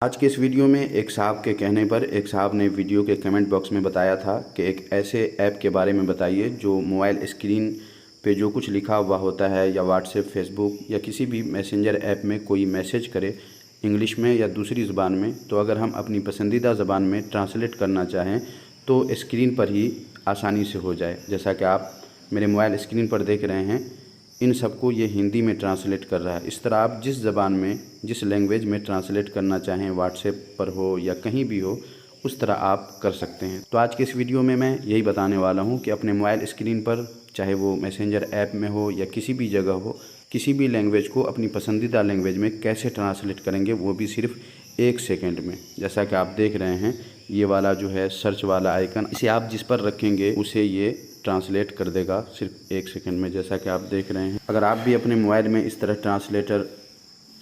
आज के इस वीडियो में एक साहब के कहने पर एक साहब ने वीडियो के कमेंट बॉक्स में बताया था कि एक ऐसे ऐप के बारे में बताइए जो मोबाइल स्क्रीन पे जो कुछ लिखा हुआ होता है या व्हाट्सएप, फेसबुक या किसी भी मैसेंजर ऐप में कोई मैसेज करे इंग्लिश में या दूसरी ज़बान में, तो अगर हम अपनी पसंदीदा ज़बान में ट्रांसलेट करना चाहें तो स्क्रीन पर ही आसानी से हो जाए। जैसा कि आप मेरे मोबाइल स्क्रीन पर देख रहे हैं, इन सबको ये हिंदी में ट्रांसलेट कर रहा है। इस तरह आप जिस ज़बान में, जिस लैंग्वेज में ट्रांसलेट करना चाहें, व्हाट्सएप पर हो या कहीं भी हो, उस तरह आप कर सकते हैं। तो आज के इस वीडियो में मैं यही बताने वाला हूं कि अपने मोबाइल स्क्रीन पर, चाहे वो मैसेंजर ऐप में हो या किसी भी जगह हो, किसी भी लैंग्वेज को अपनी पसंदीदा लैंग्वेज में कैसे ट्रांसलेट करेंगे, वो भी सिर्फ 1 सेकंड में। जैसा कि आप देख रहे हैं, ये वाला जो है सर्च वाला आइकन, इसे आप जिस पर रखेंगे उसे ये ट्रांसलेट कर देगा सिर्फ 1 सेकंड में, जैसा कि आप देख रहे हैं। अगर आप भी अपने मोबाइल में इस तरह ट्रांसलेटर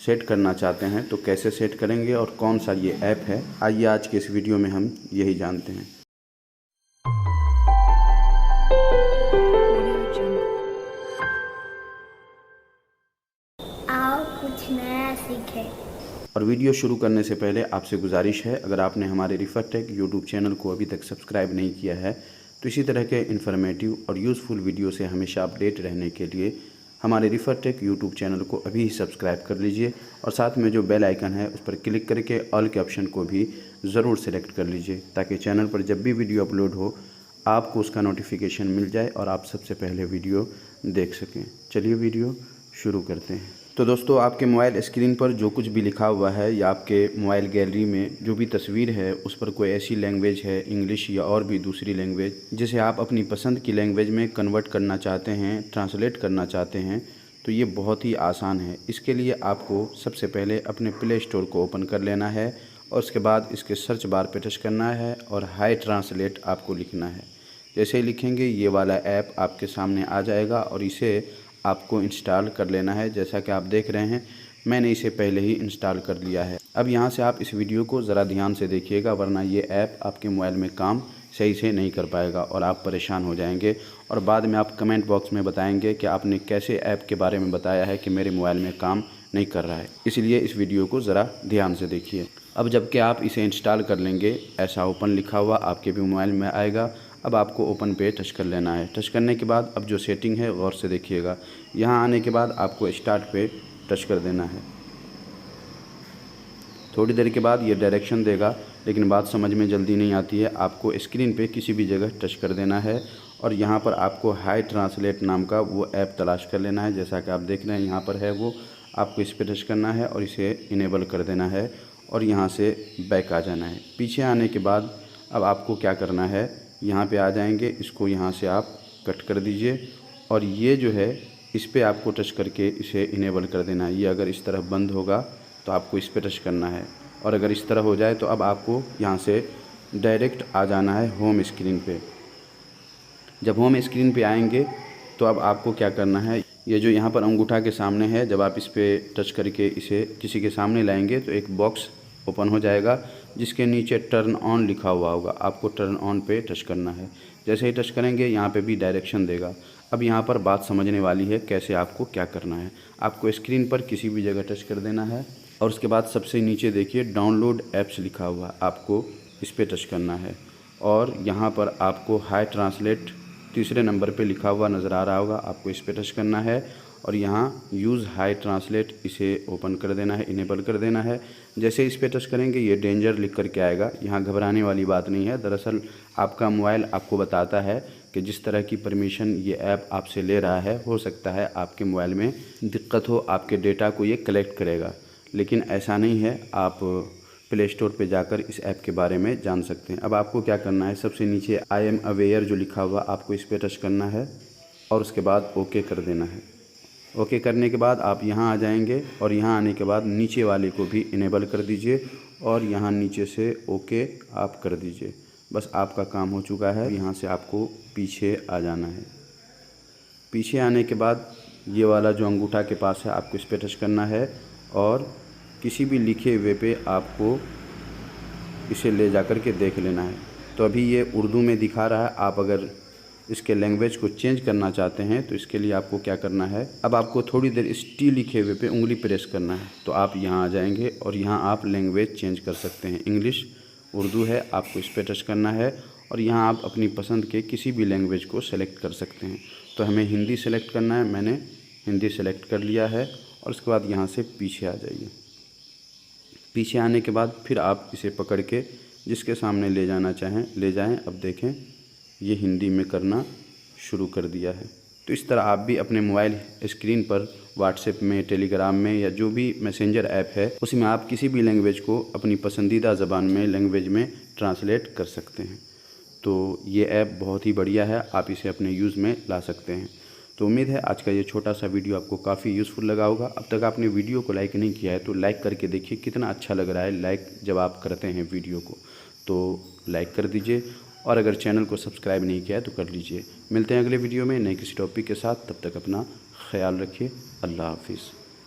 सेट करना चाहते हैं तो कैसे सेट करेंगे और कौन सा ये ऐप है, आइए आज के इस वीडियो में हम यही जानते हैं। आओ कुछ नया सीखें। और वीडियो शुरू करने से पहले आपसे गुजारिश है, अगर आपने हमारे रिफर टेक यूट्यूब चैनल को अभी तक सब्सक्राइब नहीं किया है तो इसी तरह के इन्फॉर्मेटिव और यूज़फुल वीडियो से हमेशा अपडेट रहने के लिए हमारे रिफर टेक यूट्यूब चैनल को अभी ही सब्सक्राइब कर लीजिए और साथ में जो बेल आइकन है उस पर क्लिक करके ऑल के ऑप्शन को भी ज़रूर सेलेक्ट कर लीजिए, ताकि चैनल पर जब भी वीडियो अपलोड हो आपको उसका नोटिफिकेशन मिल जाए और आप सबसे पहले वीडियो देख सकें। चलिए वीडियो शुरू करते हैं। तो दोस्तों, आपके मोबाइल स्क्रीन पर जो कुछ भी लिखा हुआ है या आपके मोबाइल गैलरी में जो भी तस्वीर है उस पर कोई ऐसी लैंग्वेज है, इंग्लिश या और भी दूसरी लैंग्वेज, जिसे आप अपनी पसंद की लैंग्वेज में कन्वर्ट करना चाहते हैं, ट्रांसलेट करना चाहते हैं, तो ये बहुत ही आसान है। इसके लिए आपको सबसे पहले अपने प्ले स्टोर को ओपन कर लेना है और उसके बाद इसके सर्च बार पर टच करना है और हाई ट्रांसलेट आपको लिखना है। जैसे ही लिखेंगे ये वाला ऐप आपके सामने आ जाएगा और इसे आपको इंस्टॉल कर लेना है। जैसा कि आप देख रहे हैं, मैंने इसे पहले ही इंस्टॉल कर लिया है। अब यहाँ से आप इस वीडियो को ज़रा ध्यान से देखिएगा, वरना ये ऐप आपके मोबाइल में काम सही से नहीं कर पाएगा और आप परेशान हो जाएंगे और बाद में आप कमेंट बॉक्स में बताएंगे कि आपने कैसे ऐप के बारे में बताया है कि मेरे मोबाइल में काम नहीं कर रहा है। इसलिए इस वीडियो को ज़रा ध्यान से देखिए। अब जबकि आप इसे इंस्टॉल कर लेंगे, ऐसा ओपन लिखा हुआ आपके भी मोबाइल में आएगा। अब आपको ओपन पे टच कर लेना है। टच करने के बाद अब जो सेटिंग है गौर से देखिएगा। यहाँ आने के बाद आपको स्टार्ट पे टच कर देना है। थोड़ी देर के बाद ये डायरेक्शन देगा, लेकिन बात समझ में जल्दी नहीं आती है। आपको स्क्रीन पे किसी भी जगह टच कर देना है और यहाँ पर आपको हाई ट्रांसलेट नाम का वो ऐप तलाश कर लेना है। जैसा कि आप देख रहे हैं यहाँ पर है वो, आपको इस पर टच करना है और इसे इनेबल कर देना है और यहाँ से बैक आ जाना है। पीछे आने के बाद अब आपको क्या करना है, यहाँ पे आ जाएंगे, इसको यहाँ से आप कट कर दीजिए और ये जो है इस पे आपको टच करके इसे इनेबल कर देना है। ये अगर इस तरह बंद होगा तो आपको इस पे टच करना है और अगर इस तरह हो जाए तो अब आपको यहाँ से डायरेक्ट आ जाना है होम स्क्रीन पे। जब होम स्क्रीन पे आएंगे तो अब आपको क्या करना है, ये जो यहाँ पर अंगूठा के सामने है, जब आप इस पर टच करके इसे किसी के सामने लाएंगे तो एक बॉक्स ओपन हो जाएगा जिसके नीचे टर्न ऑन लिखा हुआ होगा। आपको टर्न ऑन पे टच करना है। जैसे ही टच करेंगे यहाँ पे भी डायरेक्शन देगा। अब यहाँ पर बात समझने वाली है कैसे आपको क्या करना है। आपको स्क्रीन पर किसी भी जगह टच कर देना है और उसके बाद सबसे नीचे देखिए डाउनलोड ऐप्स लिखा हुआ, आपको इस पर टच करना है और यहाँ पर आपको हाई ट्रांसलेट तीसरे नंबर पे लिखा हुआ नज़र आ रहा होगा, आपको इस पर टच करना है और यहाँ यूज़ हाई ट्रांसलेट इसे ओपन कर देना है, इनेबल कर देना है। जैसे इस पर टच करेंगे ये डेंजर लिख कर के आएगा। यहाँ घबराने वाली बात नहीं है। दरअसल आपका मोबाइल आपको बताता है कि जिस तरह की परमिशन ये ऐप आपसे ले रहा है, हो सकता है आपके मोबाइल में दिक्कत हो, आपके डेटा को ये कलेक्ट करेगा, लेकिन ऐसा नहीं है। आप प्ले स्टोर पे जाकर इस ऐप के बारे में जान सकते हैं। अब आपको क्या करना है, सबसे नीचे आई एम अवेयर जो लिखा हुआ, आपको इस पर टच करना है और उसके बाद ओके कर देना है। ओके करने के बाद आप यहाँ आ जाएंगे और यहाँ आने के बाद नीचे वाले को भी इनेबल कर दीजिए और यहाँ नीचे से ओके आप कर दीजिए। बस आपका काम हो चुका है। यहाँ से आपको पीछे आ जाना है। पीछे आने के बाद ये वाला जो अंगूठा के पास है, आपको इस पर टच करना है और किसी भी लिखे हुए पे आपको इसे ले जा कर के देख लेना है। तो अभी ये उर्दू में दिखा रहा है, आप अगर इसके लैंग्वेज को चेंज करना चाहते हैं तो इसके लिए आपको क्या करना है, अब आपको थोड़ी देर इस टी लिखे हुए पे उंगली प्रेस करना है। तो आप यहाँ आ जाएंगे और यहाँ आप लैंग्वेज चेंज कर सकते हैं। इंग्लिश, उर्दू है, आपको इस पर टच करना है और यहाँ आप अपनी पसंद के किसी भी लैंग्वेज को सेलेक्ट कर सकते हैं। तो हमें हिंदी सेलेक्ट करना है, मैंने हिंदी सेलेक्ट कर लिया है। और उसके बाद यहाँ से पीछे आ जाइए। पीछे आने के बाद फिर आप इसे पकड़ के जिसके सामने ले जाना चाहें ले जाएं। अब देखें ये हिंदी में करना शुरू कर दिया है। तो इस तरह आप भी अपने मोबाइल स्क्रीन पर व्हाट्सएप में, टेलीग्राम में या जो भी मैसेंजर ऐप है उसमें आप किसी भी लैंग्वेज को अपनी पसंदीदा ज़बान में लैंग्वेज में ट्रांसलेट कर सकते हैं। तो ये ऐप बहुत ही बढ़िया है, आप इसे अपने यूज़ में ला सकते हैं। तो उम्मीद है आज का ये छोटा सा वीडियो आपको काफ़ी यूज़फुल लगा होगा। अब तक आपने वीडियो को लाइक नहीं किया है तो लाइक करके देखिए कितना अच्छा लग रहा है लाइक जब आप करते हैं वीडियो को, तो लाइक कर दीजिए। और अगर चैनल को सब्सक्राइब नहीं किया है तो कर लीजिए। मिलते हैं अगले वीडियो में नए किसी टॉपिक के साथ, तब तक अपना ख्याल रखिए। अल्लाह हाफिज़।